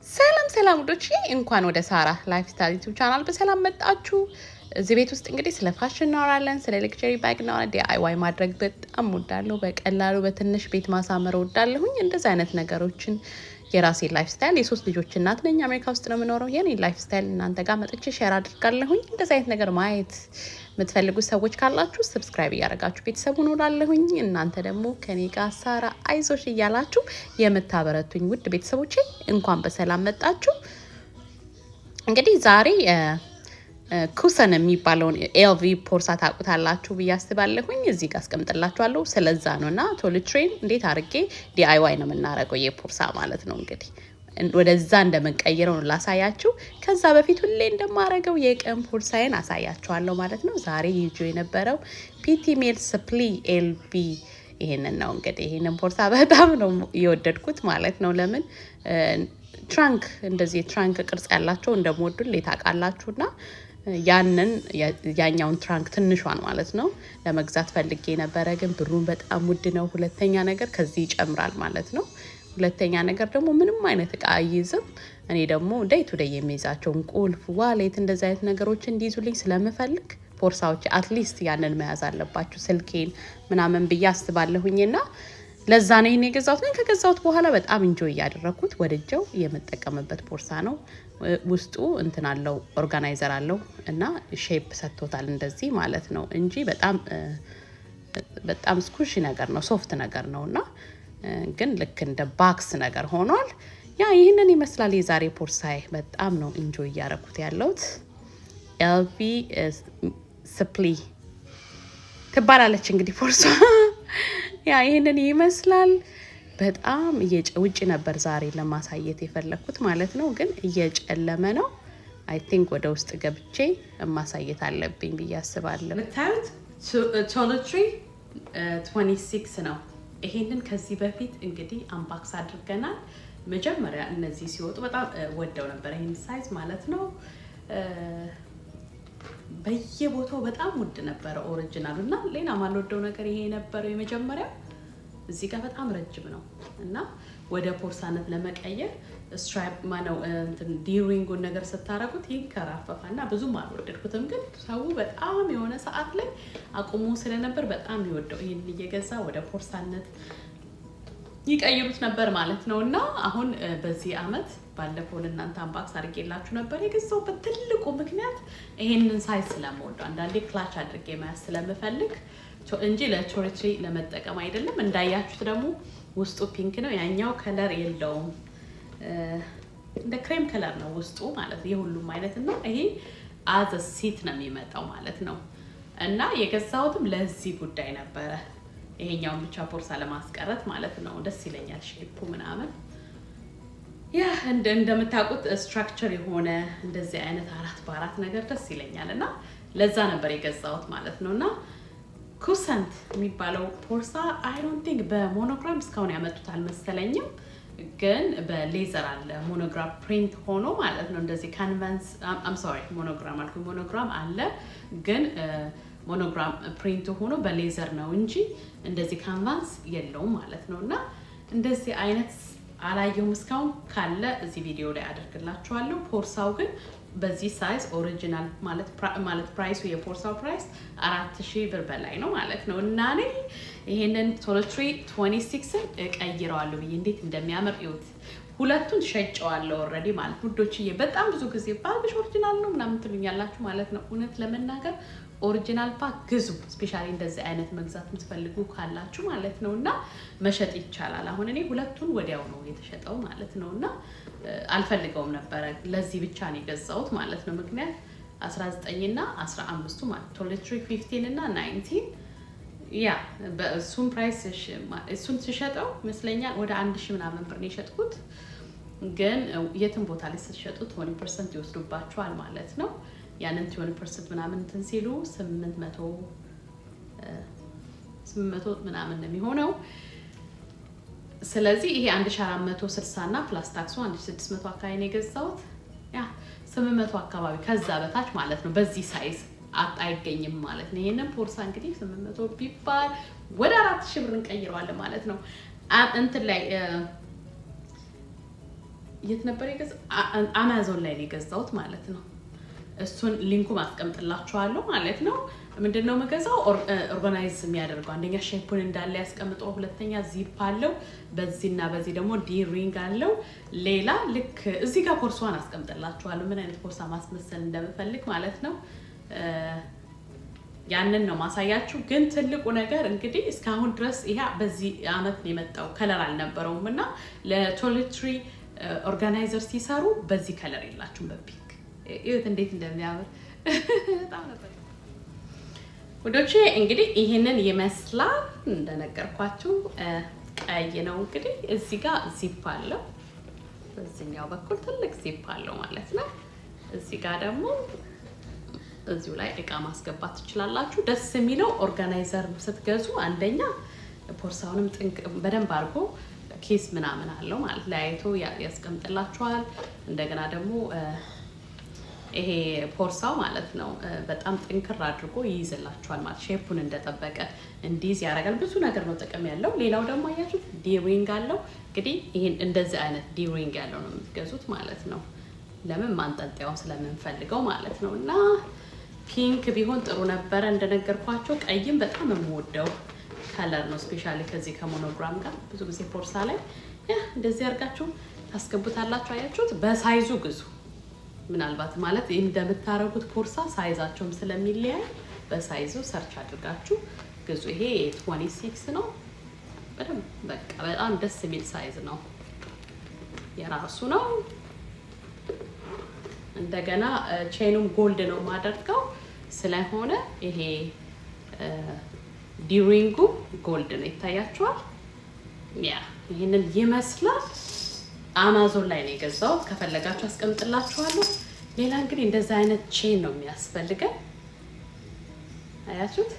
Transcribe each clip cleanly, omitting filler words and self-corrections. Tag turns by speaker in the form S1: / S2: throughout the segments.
S1: ሰላም ውዶቼ እንኳን ወደ ሳራ ላይፍስታይል ዩቲዩብ ቻናል በሰላም መጣችሁ። እዚህ ቤት ውስጥ እንግዲህ ስለ ፋሽን እናወራለን፣ ስለ ሌክቸሪ ባግ እናወራለን። ዲአይዋይ ማድረግ በጣም ወዳለሁ። በቀላሉ በትንሽ ቤት ማሳመር ወዳለሁኝ። እንደዚህ አይነት ነገሮችን የራሴ ላይፍስታይል የሶስት ልጆች እናት ነኝ። አሜሪካ ውስጥ ነው የምኖረው። የኔ ላይፍስታይል እናንተ ጋር መጥቼ ሼር አድርጋለሁኝ። እንደዚህ አይነት ነገር ማየት የምትፈልጉ ሰዎች ካላችሁ ሰብስክራይብ እያደረጋችሁ ቤተሰቡን ወላለሁኝ። እናንተ ደግሞ ከኔ ጋር ሳራ አይዞሽ እያላችሁ የምታበረቱኝ ውድ ቤተሰቦቼ እንኳን በሰላም መጣችሁ። እንግዲህ ዛሬ ኩሰን የሚባለውን ኤልቪ ፖርሳ ታውቁታላችሁ ብዬ አስባለሁኝ። እዚህ ጋር አስቀምጥላችኋለሁ። ስለዛ ነውና ቶይletry እንዴት አድርጌ ዲአይዋይ ነው የምናደርገው የፖርሳ ማለት ነው። እንግዲህ ወደዛ እንደምንቀይረው ነው ላሳያችሁ። ከዛ በፊት ሁሌ እንደማረገው የቀን ፖርሳዬን አሳያችኋለሁ ማለት ነው። ዛሬ ይጆ የነበረው ፒቲ ሜል ስፕሊ ኤልቪ ይሄንን ነው። እንግዲህ ይሄንን ፖርሳ በጣም ነው የወደድኩት ማለት ነው። ለምን ትራንክ እንደዚህ ትራንክ ቅርጽ ያላቸው እንደምወዱልኝ ታውቃላችሁና ያኛውን ትራንክ ትንሿን ማለት ነው ለመግዛት ፈልጌ ነበረ። ግን ብሩን በጣም ውድ ነው። ሁለተኛ ነገር ከዚህ ይጨምራል ማለት ነው። ሁለተኛ ነገር ደግሞ ምንም አይነት እቃ አይይዝም። እኔ ደግሞ ዴይ ቱ ዴይ የሚይዛቸውን ቁልፍ፣ ዋሌት እንደዚህ አይነት ነገሮች እንዲይዙልኝ ስለምፈልግ ፖርሳዎች አትሊስት ያንን መያዝ አለባችሁ ስልኬን ምናምን ብዬ አስባለሁኝና ለዛ ነው ይሄን የገዛሁት። ግን ከገዛሁት በኋላ በጣም ኢንጆይ ያደረኩት ወደጀው የምጠቀምበት ፖርሳ ነው። ውስጡ እንትን አለው ኦርጋናይዘር አለው እና ሼፕ ሰጥቶታል እንደዚህ ማለት ነው እንጂ በጣም ስኩሺ ነገር ነው፣ ሶፍት ነገር ነውና ግን ልክ እንደ ባክስ ነገር ሆኗል። ይሄንን ይመስላል የዛሬ ፖርሳዬ። በጣም ነው ኢንጆይ ያደረኩት ያለውት። ኤልቪ ስፕሊ ትባላለች እንግዲህ ፖርሳ። ይሄንን ይመስላል። በጣም ውጪ ነበር ዛሬ ለማሳየት የፈለኩት ማለት ነው፣ ግን እየጨለመ ነው። አይ ቲንክ ወደ ውስጥ ገብቼ ማሳየት አለብኝ ብዬ አስባለሁ። ለታውት toiletry 26 ነው። ይሄንን ከዚህ በፊት እንግዲህ አንባክስ አድርገናል። መጀመሪያ እነዚህ ሲወጡ በጣም ወደው ነበር ይሄን ሳይዝ ማለት ነው። በየቦታው በጣም ውድ ነበር ኦሪጂናል እና ሌላ ማልወደው ነገር ይሄ ነበር የመጀመሪያው። እዚህ ጋር በጣም ረጅም ነው እና ወደ ፖርሳነት ለመቀየር ስትራይፕ ማነው እንትን ዲሪንጉን ነገር ስታረጉት ይንከራፈፋና ብዙም አልወደድኩትም። ግን ሰው በጣም የሆነ ሰዓት ላይ አቁሞ ስለነበር በጣም ይወደው ይሄን እየገዛ ወደ ፖርሳነት ይቀይሩት ነበር ማለት ነውና አሁን በዚህ አመት ባለፈው ለእናንተ አንባክስ አድርጌላችሁ ነበር። የገዛሁበት ትልቁ ምክንያት ይሄንን ሳይዝ ስለምወደው አንዳንዴ ክላች አድርጌ መያዝ ስለምፈልግ እንጂ ለቶይletry ለመጠቀም አይደለም። እንዳያችሁት ደግሞ ውስጡ ፒንክ ነው። ያኛው ከለር የለውም፣ እንደ ክሬም ከለር ነው ውስጡ ማለት ነው። የሁሉም አይነት ነው። ይሄ አዘ ሲት ነው የሚመጣው ማለት ነው። እና የገዛሁትም ለዚህ ጉዳይ ነበረ፣ ይሄኛውን ብቻ ፖርሳ ለማስቀረት ማለት ነው። ደስ ይለኛል ሼፑ ምናምን። እንደምታውቁት ስትራክቸር የሆነ እንደዚህ አይነት 4x4 ነገር ደስ ይለኛል እና ለዛ ነበር የገዛሁት ማለት ነውና ኩሰንት የሚባለው ፖርሳ አይ ዶንት ቲንክ በሞኖግራም እስካሁን ያመጡት አልመሰለኝም። ግን በሌዘር አለ ሞኖግራም ፕሪንት ሆኖ ማለት ነው። እንደዚህ ካንቫስ ሞኖግራም አለ ግን ሞኖግራም ፕሪንት ሆኖ በሌዘር ነው እንጂ እንደዚህ ካንቫስ የለውም ማለት ነውና እንደዚህ አይነት አላየሁም እስካሁን። ካለ እዚህ ቪዲዮ ላይ አደርግላችኋለሁ። ፖርሳው ግን በዚህ ሳይዝ ኦሪጂናል ማለት ፕራይሱ የፖርሳው ፕራይስ 4000 ብር በላይ ነው ማለት ነው። እና እኔ ይሄንን toiletry 26 እቀይረዋለሁ ብዬ እንዴት እንደሚያምር ይሁት። ሁለቱን ሸጨዋለሁ ኦልሬዲ ማለት ውዶችዬ። በጣም ብዙ ጊዜ ባግሽ ኦሪጂናል ነው ምናምን ትሉኛላችሁ ማለት ነው። እውነት ለመናገር ኦሪጂናል ፓክ ግዙ። ስፔሻሊ እንደዚህ አይነት መግዛት የምትፈልጉ ካላችሁ ማለት ነውና መሸጥ ይቻላል። አሁን እኔ ሁለቱን ወዲያው ነው የተሸጠው ማለት ነውና አልፈልገውም ነበር። ለዚህ ብቻ ነው የገዛሁት ማለት ነው። ምክንያት 19 እና 15ቱ ማለት toiletry 15 እና 19 በሱም ፕራይስ እሱን ሲሸጠው መስለኛል ወደ 1000 ምናምን ብር ነው የሸጥኩት። ግን የትም ቦታ ላይ ስትሸጡት 20% ይወስዱባችኋል ማለት ነው። ያንን 20% ምናምን እንትን ሲሉ 800 ምናምን ነው የሚሆነው። ስለዚህ ይሄ 1460 እና ፕላስ ታክሱ 1600 አካባቢ ነው የገዛሁት። 800 አካባቢ ከዛ በታች ማለት ነው በዚህ ሳይዝ አይገኝም ማለት ነው። ይሄንን ፖርሳ እንግዲህ 800 ቢባል ወደ 4000 ብር እንቀይረዋለን ማለት ነው። እንትን ላይ የት ነበር የገዛው? አማዞን ላይ ነው የገዛሁት ማለት ነው። እሱን ሊንኩ ማስቀምጥላችኋለሁ ማለት ነው። ምንድነው መገዛው? ኦርጋናይዝ የሚያደርገው አንደኛ ሼፑን እንዳለ ያስቀምጠው፣ ሁለተኛ ዚፕ አለው፣ በዚህና በዚህ ደግሞ ዲ-ሪንግ አለው። ሌላ ልክ እዚህ ጋር ፖርሳዋን አስቀምጥላችኋለሁ ምን አይነት ፖርሳ ማስመሰል እንደምፈልግ ማለት ነው። ያንን ነው ማሳያችሁ። ግን ትልቁ ነገር እንግዲህ እስካሁን ድረስ ይሄ በዚህ አመት ነው የመጣው፣ ከለር አልነበረውም እና ለቶይሌትሪ ኦርጋናይዘር ሲሰሩ በዚህ ከለር የላችሁም፣ በፒንክ እዩት እንዴት እንደሚያምር በጣም ነበር ወዶቼ። እንግዲህ ይሄንን ይመስላል እንደነገርኳችሁ፣ ቀይ ነው እንግዲህ። እዚህ ጋር ዚፕ አለው፣ በዚህኛው በኩል ትልቅ ዚፕ አለው ማለት ነው። እዚህ ጋር ደግሞ እዚሁ ላይ እቃ ማስገባት ትችላላችሁ። ደስ የሚለው ኦርጋናይዘር ስትገዙ አንደኛ ፖርሳውንም ጥንቅ በደንብ አድርጎ ኬስ ምናምን አለው ማለት ለያይቶ ያስቀምጥላችኋል። እንደገና ደግሞ ይሄ ፖርሳው ማለት ነው በጣም ጥንክር አድርጎ ይይዝላችኋል ማለት ሼፑን እንደጠበቀ እንዲይዝ ያደርጋል። ብዙ ነገር ነው ጥቅም ያለው። ሌላው ደግሞ አያችሁ ዲ-ሪንግ አለው። እንግዲህ ይሄን እንደዚህ አይነት ዲ-ሪንግ ያለው ነው የምትገዙት ማለት ነው። ለምን ማንጠልጠያውን ስለምንፈልገው ማለት ነው። እና ፒንክ ቢሆን ጥሩ ነበረ እንደነገርኳቸው። ቀይም በጣም የምወደው ከለር ነው፣ ስፔሻሊ ከዚህ ከሞኖግራም ጋር ብዙ ጊዜ ፖርሳ ላይ እንደዚህ አድርጋችሁ ታስገቡታላችሁ። አያችሁት? በሳይዙ ግዙ። ምናልባት ማለት እንደምታረጉት ፖርሳ ሳይዛቸውም ስለሚለያይ በሳይዙ ሰርች አድርጋችሁ ግዙ። ይሄ 26 ነው። በጣም ደስ የሚል ሳይዝ ነው፣ የራሱ ነው። እንደገና ቼኑም ጎልድ ነው ማደርገው ስለሆነ ይሄ ዲ-ሪንጉ ጎልድ ነው፣ ይታያችኋል። ይሄንን ይመስላል። አማዞን ላይ ነው የገዛው። ከፈለጋችሁ አስቀምጥላችኋለሁ። ሌላ እንግዲህ እንደዛ አይነት ቼን ነው የሚያስፈልገን። አያችሁት?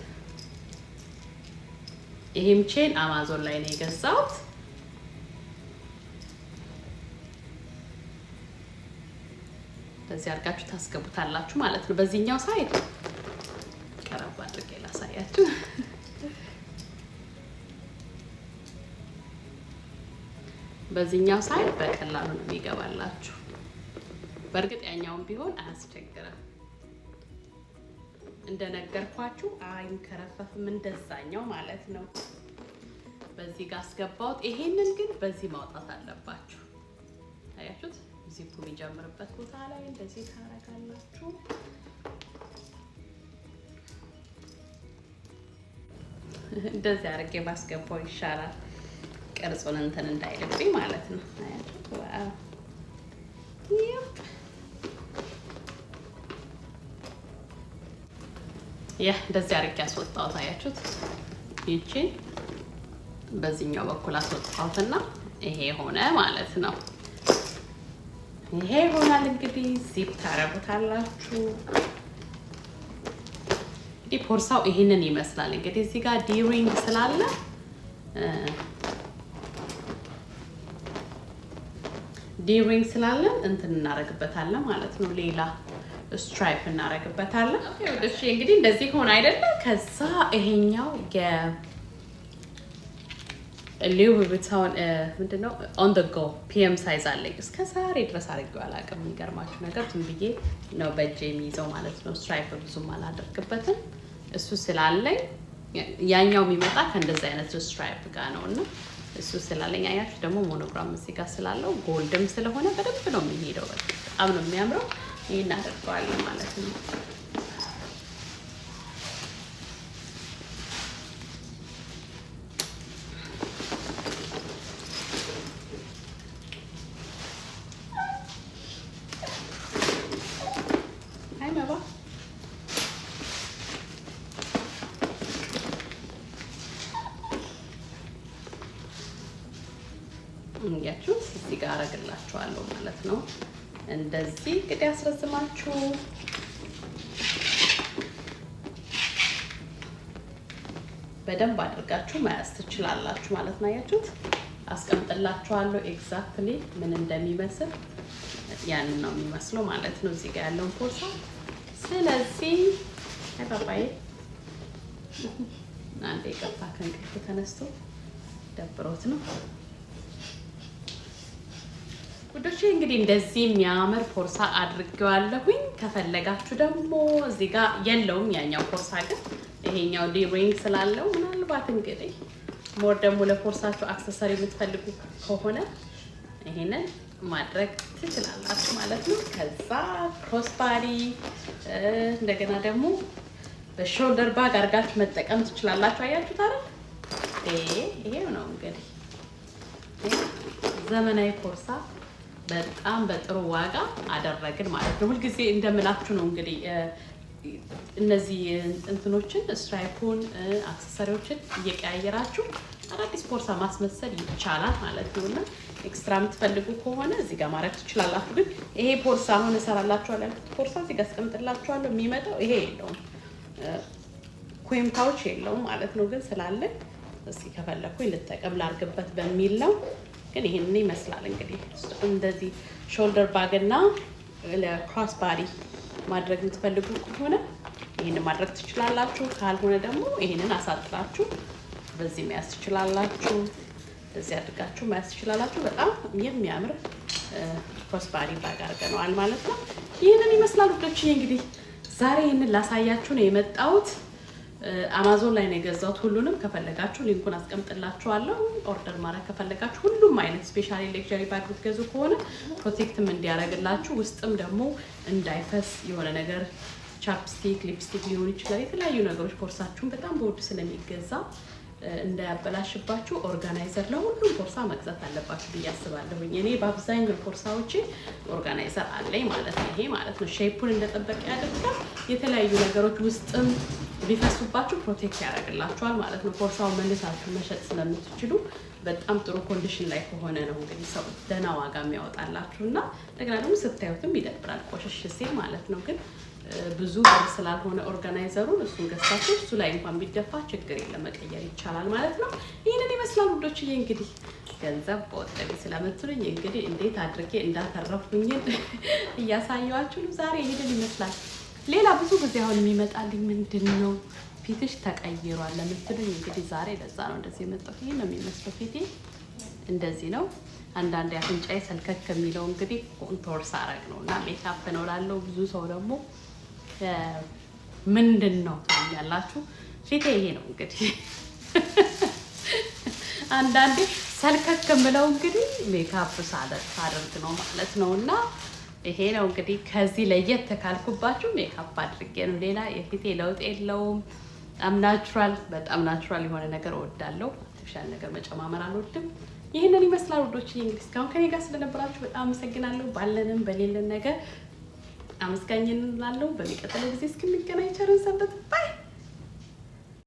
S1: ይሄም ቼን አማዞን ላይ ነው የገዛሁት። በዚህ አድርጋችሁ ታስገቡታላችሁ ማለት ነው። በዚህኛው ሳይድ ቀረብ አድርጌ ላሳያችሁ። በዚህኛው ሳይድ በቀላሉ ነው የሚገባላችሁ። በእርግጥ ያኛውን ቢሆን አያስቸግርም። እንደነገርኳችሁ አይንከረፈፍም እንደዛኛው ማለት ነው። በዚህ ጋር አስገባሁት። ይሄንን ግን በዚህ ማውጣት አለባችሁ። አያችሁት? ዚፑ የሚጀምርበት ቦታ ላይ እንደዚህ ታረጋላችሁ። እንደዚህ አድርጌ ባስገባው ይሻላል፣ ቅርጹን እንትን እንዳይልብኝ ማለት ነው። አያችሁት? ዋው! እንደዚህ አድርጌ አስወጣሁት። አያችሁት? ይቺን በዚህኛው በኩል አስወጣሁትና ይሄ ሆነ ማለት ነው። ይሄ ይሆናል እንግዲህ። ዚፕ ታረጉታላችሁ። እንግዲህ ፖርሳው ይሄንን ይመስላል። እንግዲህ እዚህ ጋር ዲ-ሪንግ ስላለ እንትን እናረግበታለን ማለት ነው። ሌላ ስትራይፕ እናረግበታለን። እሺ እንግዲህ እንደዚህ ሆነ አይደለ? ከዛ ይሄኛው Vuitton ምንድነው on the go PM ሳይዝ አለኝ። እስከ ዛሬ ድረስ አድርጌው አላውቅም። የሚገርማችሁ ነገር ዝም ብዬ ነው በእጄ የሚይዘው ማለት ነው። ስትራይፕ ብዙም አላደርግበትም። እሱ ስላለኝ ያኛው የሚመጣ ከእንደዚህ አይነት ስትራይፕ ጋር ነውና እሱ ስላለኝ አያችሁ። ደግሞ ሞኖግራም እዚህ ጋር ስላለው ጎልድም ስለሆነ በደንብ ነው የሚሄደው። በጣም ነው የሚያምረው። ይሄን አደርገዋለሁ ማለት ነው። እንግዲህ እዚህ ጋር አረግላችኋለሁ ማለት ነው። እንደዚህ እንግዲህ አስረዝማችሁ በደንብ አድርጋችሁ መያዝ ትችላላችሁ ማለት ነው። አያችሁት? አስቀምጥላችኋለሁ ኤግዛክትሊ ምን እንደሚመስል ያንን ነው የሚመስለው ማለት ነው እዚህ ጋር ያለውን ፖርሳ። ስለዚህ ባባዬ አንዴ ገባ ከእንቅልፍ ተነስቶ ደብሮት ነው። ውዶቼ እንግዲህ እንደዚህ የሚያምር ፖርሳ አድርጌዋለሁኝ። ከፈለጋችሁ ደግሞ እዚህ ጋር የለውም ያኛው ፖርሳ ግን ይሄኛው ዲሪንግ ስላለው ምናልባት እንግዲህ ሞር ደግሞ ለፖርሳችሁ አክሰሰሪ የምትፈልጉ ከሆነ ይሄንን ማድረግ ትችላላችሁ ማለት ነው። ከዛ ክሮስ ባዲ እንደገና ደግሞ በሾልደር ባግ አድርጋችሁ መጠቀም ትችላላችሁ። አያችሁት አይደል? ይሄው ነው እንግዲህ ዘመናዊ ፖርሳ በጣም በጥሩ ዋጋ አደረግን ማለት ነው። ሁልጊዜ እንደምላችሁ ነው እንግዲህ እነዚህ እንትኖችን ስትራይፑን አክሰሰሪዎችን እየቀያየራችሁ አዳዲስ ፖርሳ ማስመሰል ይቻላል ማለት ነው። እና ኤክስትራ የምትፈልጉ ከሆነ እዚህ ጋር ማድረግ ትችላላችሁ። ግን ይሄ ፖርሳ አሁን እሰራላችኋለሁ ያልኩት ፖርሳ እዚህ ጋር አስቀምጥላችኋለሁ። የሚመጣው ይሄ የለውም ኩዊን ፓውች የለውም ማለት ነው። ግን ስላለ እስኪ ከፈለኩኝ ልጠቀም ላርግበት በሚል ነው። ግን ይሄንን ይመስላል እንግዲህ እንደዚህ ሾልደር ባግ እና ለክሮስ ባዲ ማድረግ የምትፈልጉ ከሆነ ይሄንን ማድረግ ትችላላችሁ። ካልሆነ ደግሞ ይሄንን አሳጥራችሁ በዚህ መያዝ ትችላላችሁ። በዚህ አድርጋችሁ መያዝ ትችላላችሁ። በጣም የሚያምር ክሮስ ባዲ ባግ አድርገነዋል ማለት ነው። ይሄንን ይመስላል ውዶች። እንግዲህ ዛሬ ይሄንን ላሳያችሁ ነው የመጣሁት። አማዞን ላይ ነው የገዛሁት። ሁሉንም ከፈለጋችሁ ሊንኩን አስቀምጥላችኋለሁ። ኦርደር ማድረግ ከፈለጋችሁ ሁሉም አይነት ስፔሻሊ ሌክቸሪ ባግ ብትገዙ ከሆነ ፕሮቴክትም እንዲያደርግላችሁ ውስጥም ደግሞ እንዳይፈስ የሆነ ነገር ቻፕስቲክ፣ ሊፕስቲክ ሊሆን ይችላል የተለያዩ ነገሮች ፖርሳችሁን በጣም በውድ ስለሚገዛ እንዳያበላሽባችሁ ኦርጋናይዘር ለሁሉም ፖርሳ መግዛት አለባችሁ ብዬ አስባለሁ። እኔ በአብዛኛው ፖርሳዎቼ ኦርጋናይዘር አለኝ ማለት ነው። ይሄ ማለት ነው ሼፑን እንደጠበቀ ያደርጋል። የተለያዩ ነገሮች ውስጥም ቢፈሱባችሁ ፕሮቴክት ያደርግላችኋል ማለት ነው። ፖርሳውን መልሳችሁ መሸጥ ስለምትችሉ በጣም ጥሩ ኮንዲሽን ላይ ከሆነ ነው እንግዲህ ሰው ደህና ዋጋ የሚያወጣላችሁ እና እንደገና ደግሞ ስታዩትም ይደብራል ቆሽሽ ሲል ማለት ነው። ግን ብዙ ብር ስላልሆነ ኦርጋናይዘሩን እሱን ገዝታችሁ እሱ ላይ እንኳን ቢደፋ ችግር የለም መቀየር ይቻላል ማለት ነው። ይህንን ይመስላል ውዶችዬ። እንግዲህ ገንዘብ በወጣቢ ስለምትሉኝ እንግዲህ እንዴት አድርጌ እንዳተረፉኝን እያሳየኋችሁ ዛሬ ይሄንን ይመስላል። ሌላ ብዙ ጊዜ አሁን የሚመጣልኝ ምንድን ነው ፊትሽ ተቀይሯል ለምትሉኝ እንግዲህ ዛሬ ለዛ ነው እንደዚህ የመጣሁት። ይሄ ነው የሚመስለው ፊቴ እንደዚህ ነው። አንዳንድ አፍንጫዬ ሰልከክ የሚለው እንግዲህ ኮንቶር ሳረግ ነው እና ሜካፕ ነው ላለው ብዙ ሰው ደግሞ ምንድን ነው ያላችሁ ፊቴ ይሄ ነው እንግዲህ አንዳንዴ ሰልከክ የምለው እንግዲህ ሜካፕ ሳደርግ ነው ማለት ነው። እና ይሄ ነው እንግዲህ ከዚህ ለየት ካልኩባችሁ ሜካፕ አድርጌ ነው። ሌላ የፊቴ ለውጥ የለውም። በጣም ናቹራል የሆነ ነገር እወዳለሁ። አርቲፊሻል ነገር መጨማመር አልወድም። ይህንን ይመስላል ውዶች። እንግዲህ እስካሁን ከኔ ጋር ስለነበራችሁ በጣም አመሰግናለሁ። ባለንም በሌለን ነገር አመስጋኝ እንላለሁ። በሚቀጥለው ጊዜ እስክንገናኝ ቸር ሰንብቱ። ባይ